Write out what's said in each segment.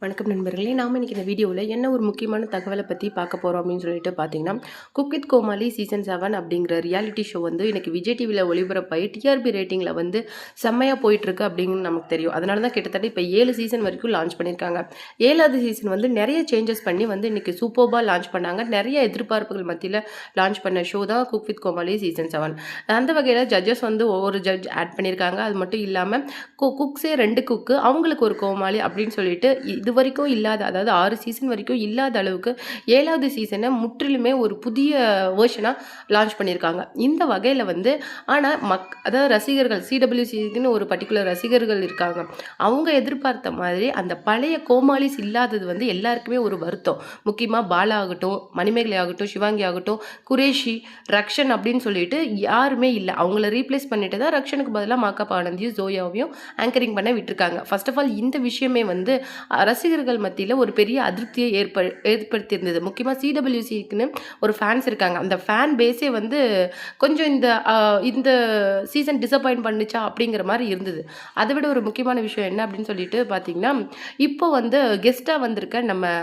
வணக்கம் நண்பர்களே. நாம இன்னைக்கு இந்த வீடியோவில் என்ன ஒரு முக்கியமான தகவலை பற்றி பார்க்க போகிறோம் அப்படின்னு சொல்லிட்டு பார்த்தீங்கன்னா, குக் வித் கோமாளி சீசன் 7 அப்படிங்கிற ரியாலிட்டி ஷோ வந்து இன்னைக்கு விஜய் டிவியில் ஒளிபரப்பாகி டிஆர்பி ரேட்டிங்கில் வந்து செம்மையாக போயிட்டுருக்கு அப்படின்னு நமக்கு தெரியும். அதனால தான் கிட்டத்தட்ட இப்போ 7 சீசன் வரைக்கும் லான்ச் பண்ணியிருக்காங்க. 7வது சீசன் வந்து நிறைய சேஞ்சஸ் பண்ணி வந்து இன்னைக்கு சூப்பர்பாக லான்ச் பண்ணாங்க. நிறைய எதிர்பார்ப்புகள் மத்தியில் லான்ச் பண்ண ஷோ தான் குக் வித் கோமாளி சீசன் 7. அந்த வகையில் ஜட்ஜஸ் வந்து ஒவ்வொரு ஜட்ஜ் ஆட் பண்ணியிருக்காங்க. அது மட்டும் இல்லாமல் குக்ஸே 2 குக்கு அவங்களுக்கு ஒரு கோமாளி அப்படின்னு சொல்லிட்டு இது வரைக்கும் இல்லாத, அதாவது 6 சீசன் வரைக்கும் இல்லாத அளவுக்கு 7வது சீசனை முற்றிலுமே ஒரு புதிய வேர்ஷனாக லான்ச் பண்ணியிருக்காங்க. இந்த வகையில் வந்து ஆனால் அதாவது ரசிகர்கள் சிடபிள்யூசிக்குன்னு ஒரு பர்டிகுலர் ரசிகர்கள் இருக்காங்க. அவங்க எதிர்பார்த்த மாதிரி அந்த பழைய கோமாளிஸ் இல்லாதது வந்து எல்லாருக்குமே ஒரு வருத்தம். முக்கியமாக பாலா ஆகட்டும், மணிமேகலை ஆகட்டும், சிவாங்கி ஆகட்டும், குரேஷி, ரக்ஷன் அப்படின்னு சொல்லிட்டு யாருமே இல்லை. அவங்கள ரீப்ளேஸ் பண்ணிட்டு தான் ரக்ஷனுக்கு பதிலாக மாக்காப்பா ஆனந்தியும் ஜோயாவையும் ஆங்கரிங் பண்ண விட்டுருக்காங்க. ஃபர்ஸ்ட் ஆஃப் ஆல் இந்த விஷயமே வந்து ரசிகர்கள் மத்தியில் ஒரு பெரிய அதிருப்தியை ஏற்படுத்தியிருந்தது. முக்கியமாக சிடபிள்யூசிக்குன்னு ஒரு ஃபேன்ஸ் இருக்காங்க. அந்த ஃபேன் பேஸே வந்து கொஞ்சம் இந்த சீசன் டிசப்பாயிண்ட் பண்ணுச்சா அப்படிங்கிற மாதிரி இருந்தது. அதை விட ஒரு முக்கியமான விஷயம் என்ன அப்படின்னு சொல்லிட்டு பார்த்தீங்கன்னா, இப்போ வந்து கெஸ்ட்டாக வந்திருக்க நம்ம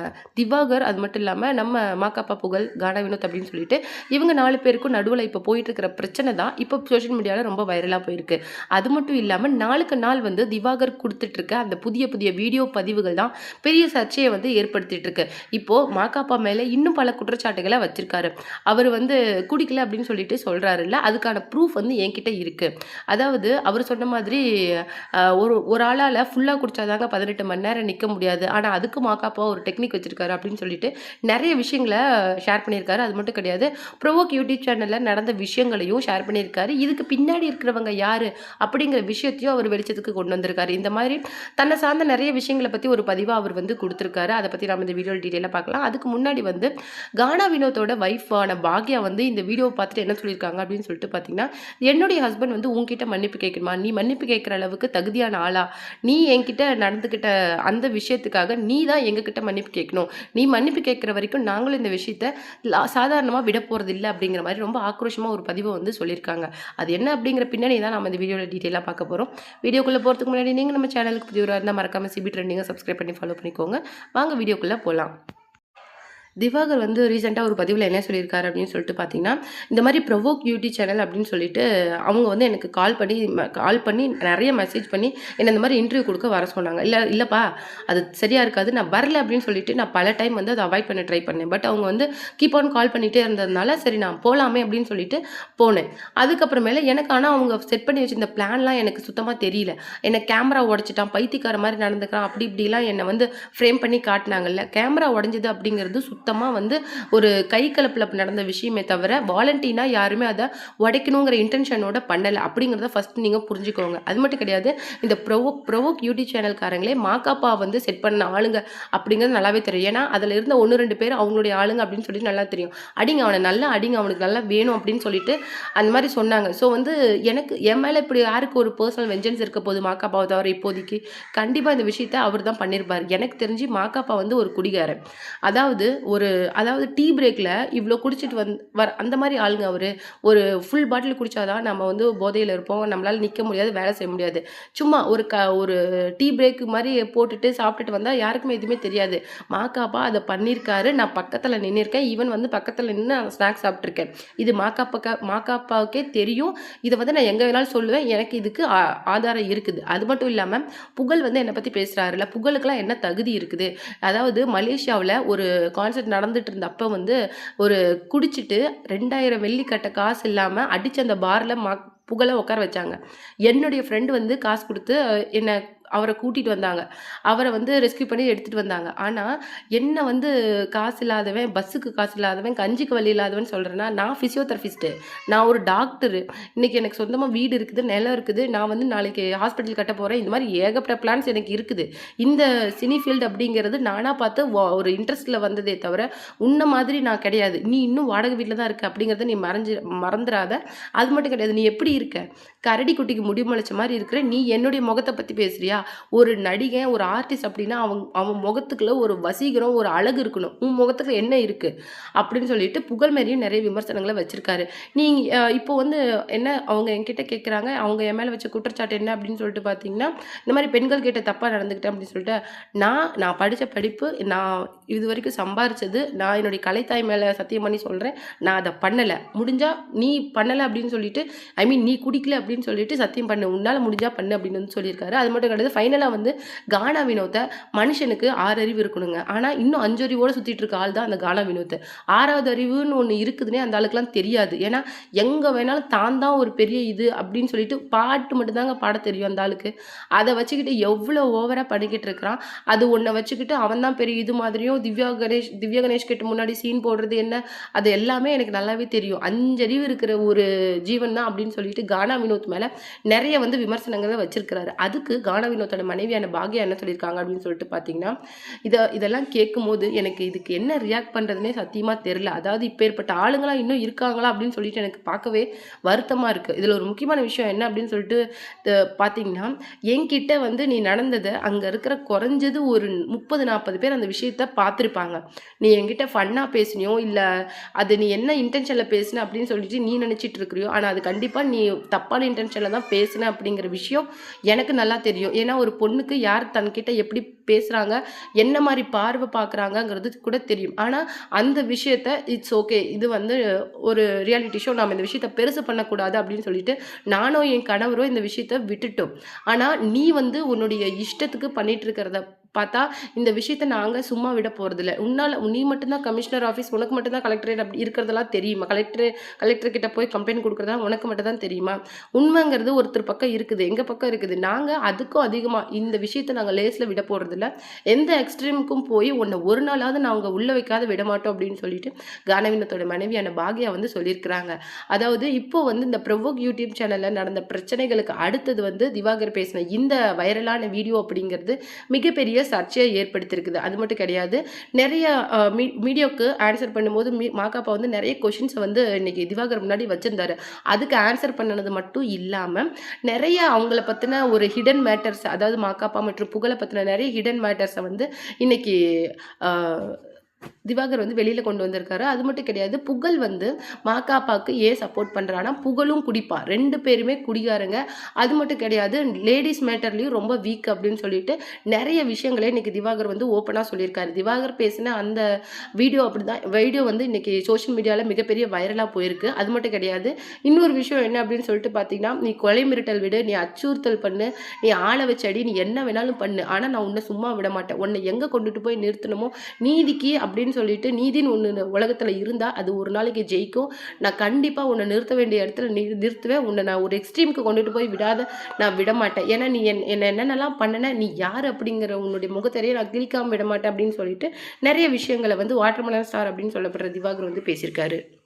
திவாகர், அது மட்டும் இல்லாமல் நம்ம மாக்காப்பா புகழ், கானா வினோத் அப்படின்னு சொல்லிட்டு இவங்க 4 பேருக்கும் நடுவில் இப்போ போயிட்டு இருக்கிற பிரச்சனை தான் இப்போ சோஷியல் மீடியாவில் ரொம்ப வைரலாக போயிருக்கு. அது மட்டும் இல்லாமல் நாளுக்கு நாள் வந்து திவாகர் கொடுத்துட்டு இருக்க அந்த புதிய புதிய வீடியோ பதிவுகள் தான் பெரிய சர்ச்சையை வந்து ஏற்படுத்திட்டு இருக்கு. இப்போ மாக்காப்பா மேலே இன்னும் பல குற்றச்சாட்டுகளை வச்சிருக்காரு. அவர் வந்து குடிக்கல அப்படின்னு சொல்லிட்டு சொல்றாருல்ல, அதுக்கான ப்ரூஃப் வந்து என்கிட்ட இருக்கு. அதாவது அவர் சொன்ன மாதிரி ஒரு ஆளால் ஃபுல்லாக குடிச்சாதாங்க 18 மணி நேரம் நிற்க முடியாது, ஆனால் அதுக்கு மாக்காப்பா ஒரு டெக்னிக் வச்சிருக்காரு அப்படின்னு சொல்லிட்டு நிறைய விஷயங்களை ஷேர் பண்ணியிருக்காரு. அது மட்டும் கிடையாது, ப்ரோவோக் யூடியூப் சேனலில் நடந்த விஷயங்களையும் ஷேர் பண்ணியிருக்காரு. இதுக்கு பின்னாடி இருக்கிறவங்க யாரு அப்படிங்கிற விஷயத்தையும் அவர் வெளிச்சத்துக்கு கொண்டு வந்திருக்காரு. இந்த மாதிரி தன்னை சார்ந்த நிறைய விஷயங்களை பற்றி ஒரு பதிவாக அவர் வந்து கொடுத்துருக்காரு. அதை பற்றி நம்ம இந்த வீடியோ டீட்டெயிலாக பார்க்கலாம். அதுக்கு முன்னாடி வந்து கானா வினோத்தோட வைஃபான பாக்யா வந்து இந்த வீடியோவை பார்த்துட்டு என்ன சொல்லியிருக்காங்க அப்படின்னு சொல்லிட்டு பார்த்தீங்கன்னா, என்னுடைய ஹஸ்பண்ட் வந்து உன்கிட்ட மன்னிப்பு கேட்கணுமா, நீ மன்னிப்பு கேட்குற அளவுக்கு தகுதியான ஆளா, நீ என்கிட்ட நடந்துக்கிட்ட அந்த விஷயத்துக்காக நீ தான் எங்ககிட்ட மன்னிப்பு கேட்கணும், நீ மன்னிப்பு கேட்குற வரைக்கும் நாங்களும் இந்த விஷயத்த சாதாரணமாக விட போகிறது இல்லை அப்படிங்கிற மாதிரி ரொம்ப ஆக்ரோஷமாக ஒரு பதிவை வந்து சொல்லியிருக்காங்க. அது என்ன அப்படிங்கிற பின்னணி தான் நம்ம இந்த வீடியோவில் டீட்டெயிலாக பார்க்க போகிறோம். வீடியோக்குள்ளே போகிறதுக்கு முன்னாடி நீங்கள் நம்ம சேனலுக்கு புதியவராக இருந்தால் மறக்காமல் சிபி ட்ரெண்டிங்கை சப்ஸ்கிரைப் பண்ணி ஃபாலோ பண்ணிக்கோங்க. வாங்க வீடியோக்குள்ளே போகலாம். திவாகர் வந்து ரீசெண்டாக ஒரு பதிவில் என்ன சொல்லியிருக்காரு அப்படின்னு சொல்லிட்டு பார்த்தீங்கன்னா, இந்த மாதிரி ப்ரோவோக் யூடியூப் சேனல் அப்படின்னு சொல்லிட்டு அவங்க வந்து எனக்கு கால் பண்ணி நிறைய மெசேஜ் பண்ணி என்னை இந்த மாதிரி இன்டர்வியூ கொடுக்க வர சொன்னாங்க. இல்லைப்பா அது சரியாக இருக்காது, நான் வரல அப்படின்னு சொல்லிட்டு நான் பல டைம் வந்து அதை அவாய்ட் பண்ண ட்ரை பண்ணேன். பட் அவங்க வந்து கீப் ஆன் கால் பண்ணிகிட்டே இருந்ததுனால சரி நான் போகலாமே அப்படின்னு சொல்லிட்டு போனேன். அதுக்கப்புறமேல எனக்கு ஆனால் அவங்க செட் பண்ணி வச்சிருந்த பிளான்லாம் எனக்கு சுத்தமாக தெரியல. என்னை கேமரா உடச்சிட்டான், பைத்தியக்கார மாதிரி நடந்துக்கிறான், அப்படி இப்படிலாம் என்னை வந்து ஃப்ரேம் பண்ணி காட்டினாங்கல்ல. கேமரா உடஞ்சது அப்படிங்கிறது சுத்தமாக வந்து ஒரு கை கலப்பில் நடந்த விஷயமே தவிர வாலண்டினா யாருமே அதை உடைக்கணுங்கிற இன்டென்ஷனோட பண்ணலை அப்படிங்கிறத ஃபர்ஸ்ட் நீங்கள் புரிஞ்சுக்கோங்க. அது மட்டும் கிடையாது, இந்த ப்ரோவோக் யூடியூப் சேனல்காரங்களே மாக்காப்பா வந்து செட் பண்ண ஆளுங்க அப்படிங்கிறது நல்லாவே தெரியும். ஏன்னா அதில் இருந்த 1-2 பேர் அவங்களுடைய ஆளுங்க அப்படின்னு சொல்லிட்டு நல்லா தெரியும். அடிங்க அவனை நல்லா அடிங்க, அவனுக்கு நல்லா வேணும் அப்படின்னு சொல்லிட்டு அந்த மாதிரி சொன்னாங்க. ஸோ வந்து எனக்கு என் மேலே இப்படி யாருக்கு ஒரு பர்சனல் வெஞ்சன்ஸ் இருக்க போது மாக்காப்பாவை தவிர இப்போதைக்கு கண்டிப்பாக இந்த விஷயத்தை அவர் தான் பண்ணியிருப்பார். எனக்கு தெரிஞ்சு மாக்காப்பா வந்து ஒரு குடிகாரன். அதாவது டீ பிரேக்கில் இவ்வளோ குடிச்சிட்டு அந்த மாதிரி ஆளுங்க அவர். ஒரு ஃபுல் பாட்டில் குடித்தாதான் நம்ம வந்து போதையில் இருப்போம், நம்மளால் நிற்க முடியாது, வேலை செய்ய முடியாது. சும்மா ஒரு டீ பிரேக் மாதிரி போட்டுட்டு சாப்பிட்டுட்டு வந்தால் யாருக்குமே எதுவுமே தெரியாது. மாக்காப்பா அதை பண்ணியிருக்காரு. நான் பக்கத்தில் நின்றுருக்கேன், ஈவன் வந்து பக்கத்தில் நின்று ஸ்நாக்ஸ் சாப்பிட்ருக்கேன். இது மாக்காப்பாவுக்கே தெரியும். இதை வந்து நான் எங்கே வேணாலும் சொல்லுவேன், எனக்கு இதுக்கு ஆதாரம் இருக்குது. அது மட்டும் இல்லாமல் புகழ் வந்து என்னை பற்றி பேசுகிறாருல, புகழுக்கெல்லாம் என்ன தகுதி இருக்குது. அதாவது மலேசியாவில் ஒரு கான்சர்ட் நடந்துட்டு இருந்த அப்போ வந்து ஒரு குடிச்சிட்டு 2000 வெள்ளி கட்ட காசு இல்லாமல் அடித்து அந்த பாரில் புகழை உட்கார வச்சாங்க. என்னுடைய ஃப்ரெண்டு வந்து காசு கொடுத்து என்னை அவரை கூட்டிகிட்டு வந்தாங்க. அவரை வந்து ரெஸ்க்யூ பண்ணி எடுத்துகிட்டு வந்தாங்க. ஆனால் என்ன வந்து காசு இல்லாதவன், பஸ்ஸுக்கு காசு இல்லாதவன், கஞ்சிக்கு வழி இல்லாதவன் சொல்கிறேன்னா, நான் ஃபிசியோதெரபிஸ்ட்டு, நான் ஒரு டாக்டரு. இன்றைக்கி எனக்கு சொந்தமாக வீடு இருக்குது, நிலம் இருக்குது, நான் வந்து நாளைக்கு ஹாஸ்பிட்டல் கட்ட போகிறேன். இந்த மாதிரி ஏகப்பட்ட பிளான்ஸ் எனக்கு இருக்குது. இந்த சினி ஃபீல்டு அப்படிங்கிறது நானாக பார்த்து ஒரு இன்ட்ரெஸ்ட்டில் வந்ததே தவிர உன்ன மாதிரி நான் கிடையாது. நீ இன்னும் வாடகை வீட்டில் தான் இருக்க அப்படிங்கிறத நீ மறந்துடாத. அது மட்டும் கிடையாது, நீ எப்படி இருக்க, கரடி குட்டிக்கு முடி முளைச்ச மாதிரி இருக்கிற நீ என்னுடைய முகத்தை பற்றி பேசுகிறியா ஒரு நடிகன், ஒரு ஆர்டிஸ்ட் அப்படின்னா அவன் அவன் முகத்துக்குள்ள ஒரு வசீகரம், ஒரு அழகு இருக்கணும். உன் முகத்துக்கு என்ன இருக்கு? அப்படின்னு சொல்லிட்டு புகழ்மேரியும் நிறைய விமர்சனங்கள வச்சிருக்காரு. நீங்க இப்போ வந்து என்ன அவங்க என்கிட்ட கேட்குறாங்க, அவங்க என் மேல வச்ச குற்றச்சாட்டு என்ன அப்படின்னு சொல்லிட்டு பார்த்தீங்கன்னா, இந்த மாரி பெண்கள் கிட்ட தப்பா நடந்துக்கிட்டேன் அப்படின்னு சொல்லிட்டு, நான் படிச்ச படிப்பு, நான் இதுவரைக்கும் சம்பாரிச்சது, நான் என்னுடைய கலைத்தாய் மேல சத்தியம் பண்ணி சொல்றேன். நான் அத பண்ணல. முடிஞ்சா நீ பண்ணல அப்படின்னு சொல்லிட்டு, ஐ மீன் நீ குடிக்கல அப்படின்னு சொல்லிட்டு சத்தியம் பண்ணு. உன்னால முடிஞ்சா பண்ணு அப்படின்னு வந்து சொல்லியிருக்காரு. அது மட்டும் கிடையாது. ஃபைனலா வந்து கானா வினோத்த மனுஷனுக்கு 6 அறிவு இருக்கணுங்க. ஆனா இன்னும் 5 அறிவோட சுத்திட்டு இருக்க ஆள் தான் அந்த கானா வினோத். 6வது அறிவுன்னு ஒண்ணு இருக்குதுன்னே அந்த ஆளுக்குலாம் தெரியாது. ஏன்னா எங்க வேணாலும் தான் தான் ஒரு பெரிய இது அப்படின்னு சொல்லிட்டு பாட்டு மட்டும் தாங்க பாடத் தெரியும் அந்த ஆளுக்கு. அத வச்சுக்கிட்டு எவ்வளோ ஓவரா பண்ணிக்கிட்டு இருக்கிறான். அது ஒண்ண வச்சுக்கிட்டு அவன் தான் பெரிய இது மாதிரியும் திவ்யா கணேஷ் கிட்ட முன்னாடி சீன் போடுறது என்ன, அது எல்லாமே எனக்கு நல்லாவே தெரியும். 5 அறிவு இருக்கிற ஒரு ஜீவன் தான் அப்படின்னு சொல்லிட்டு கானா வினோத் மேல நெறைய வந்து விமர்சனங்கள வச்சிருக்கிறாரு. அதுக்கு கானா வினோத்தோட மனைவியான பாக்யா என்ன சொல்லியிருக்காங்க அப்படின்னு சொல்லிட்டு பார்த்தீங்கன்னா, இதெல்லாம் கேட்கும்போது எனக்கு இதுக்கு என்ன ரியாக்ட் பண்றதுன்னே சத்தியமா தெரியல. அதாவது இப்பேற்பட்ட ஆளுங்கலாம் இன்னும் இருக்காங்களா அப்படின்னு சொல்லிட்டு எனக்கு பார்க்கவே வருத்தமா இருக்கு. இதுல ஒரு முக்கியமான விஷயம் என்ன அப்படின்னு சொல்லிட்டு பார்த்தீங்கன்னா, என்கிட்ட வந்து நீ நடந்தத அங்க இருக்கிற குறைஞ்சது ஒரு 30, 40 பேர் அந்த விஷயத்த பார்த்துருப்பாங்க. நீ என்கிட்ட ஃபன்னா பேசினியோ, இல்ல அது நீ என்ன இன்டென்ஷன்ல பேசின அப்படின்னு சொல்லிட்டு நீ நினைச்சிட்டு இருக்கிறியோ, ஆனா அது கண்டிப்பா நீ தப்பான இன்டென்ஷன்ல தான் பேசின அப்படிங்கிற விஷயம் எனக்கு நல்லா தெரியும். ஏன்னா ஒரு பொண்ணுக்கு யார் தன்கிட்ட எப்படி பேசுறாங்க, என்ன மாரி பார்வை பார்க்குறாங்கங்கிறது கூட தெரியும். ஆனா அந்த விஷயத்த இட்ஸ் ஓகே. இது வந்து ஒரு ரியாலிட்டி ஷோ. நாம இந்த விஷயத்த பெருசு பண்ணக்கூடாது அப்படின்னு சொல்லிட்டு நானும் என் கணவரும் இந்த விஷயத்த விட்டுட்டோம். ஆனா நீ வந்து உன்னுடைய இஷ்டத்துக்கு பண்ணிட்டு இருக்கிறத பார்த்தா, இந்த விஷயத்த நாங்க சும்மா விட போறதில்ல. நீ மட்டும் தான் கமிஷனர் ஆஃபீஸ், உனக்கு மட்டும் தான் கலெக்டரேட் அப்படி இருக்கிறதெல்லாம் தெரியுமா? கலெக்டர் கிட்ட போய் கம்ப்ளைண்ட் குடுக்குறதெல்லாம் உனக்கு மட்டும் தான் தெரியுமா? உண்மைங்கிறது ஒருத்தர் பக்கம் இருக்குது. எங்க பக்கம் இருக்குது. நாங்க அதுக்கும் அதிகமா இந்த விஷயத்த நாங்க லேஸ்ல விட போறதில்ல. எந்த எக்ஸ்ட்ரீமுக்கும் போய் உன்ன ஒரு நாளாவது நாங்க உள்ள வைக்காத விட மாட்டோம் அப்படின்னு சொல்லிட்டு கானவினத்தோட மனைவியான பாக்யா வந்து சொல்லியிருக்கிறாங்க. அதாவது இப்போ வந்து இந்த ப்ரொவோக் யூடியூப் சேனல்ல நடந்த பிரச்சனைகளுக்கு அடுத்தது வந்து திவாகர் பேசின இந்த வைரலான வீடியோ அப்படிங்கிறது மிகப்பெரிய சர்ச்சையை ஏற்படுத்தியிருக்குது. அது மட்டும் கிடையாது. நிறைய மீடியாவுக்கு ஆன்சர் பண்ணும்போது மாகாப்பா வந்து நிறைய கொஷின்ஸை வந்து இன்னைக்கு திவாகர் முன்னாடி வச்சிருந்தாரு. அதுக்கு ஆன்சர் பண்ணது மட்டும் இல்லாம நிறைய அவங்கள பத்தின ஒரு ஹிடன் மேட்டர்ஸ், அதாவது மாகாப்பா மற்றும் புகழை பத்தின நிறைய ஹிடன் மேட்டர்ஸை வந்து இன்னைக்கு திவாகர் வந்து வெளியில கொண்டு வந்திருக்காரு. அது மட்டும் கிடையாது. புகழ் வந்து மாகாப்பாக்கு ஏன் சப்போர்ட் பண்றான்னா, புகழும் குடிப்பான். 2 பேருமே குடிகாரங்க. அது மட்டும் கிடையாது. லேடீஸ் மேட்டர்லயும் ரொம்ப வீக் அப்படின்னு சொல்லிட்டு நெறைய விஷயங்கள இன்னைக்கு திவாகர் வந்து ஓப்பனா சொல்லியிருக்காரு. திவாகர் பேசின அந்த வீடியோ வந்து இன்னைக்கு சோஷியல் மீடியால மிகப்பெரிய வைரலா போயிருக்கு. அது மட்டும் கிடையாது. இன்னொரு விஷயம் என்ன அப்படின்னு சொல்லிட்டு பார்த்தீங்கன்னா, நீ கொலை மிரட்டல் விடு, நீ அச்சுறுத்தல் பண்ணு, நீ ஆள வச்சு அடி, நீ என்ன வேணாலும் பண்ணு. ஆனா நான் உன்ன சும்மா விட மாட்டேன். உன்ன எங்க கொண்டுட்டு போய் நிறுத்தணுமோ நீதிக்கு அப்படின்னு சொல்லிட்டு நீதின்னு ஒண்ணு உலகத்துல இருந்தா அது ஒரு நாளைக்கு ஜெயிக்கும். நான் கண்டிப்பா உன்னை நிறுத்த வேண்டிய இடத்துல நிறுத்துவேன். உன்னை நான் ஒரு எக்ஸ்ட்ரீமுக்கு கொண்டுட்டு போய் நான் விட மாட்டேன். ஏன்னா நீ என்ன என்னென்னலாம் பண்ணன, நீ யார் அப்படிங்கிற உன்னுடைய முகத்தறையை நான் கிழிக்காம விட மாட்டேன் அப்படின்னு சொல்லிட்டு நிறைய விஷயங்களை வந்து வாட்டர்மெலன் ஸ்டார் அப்படின்னு சொல்லப்படுற திவாகர் வந்து பேசியிருக்காரு.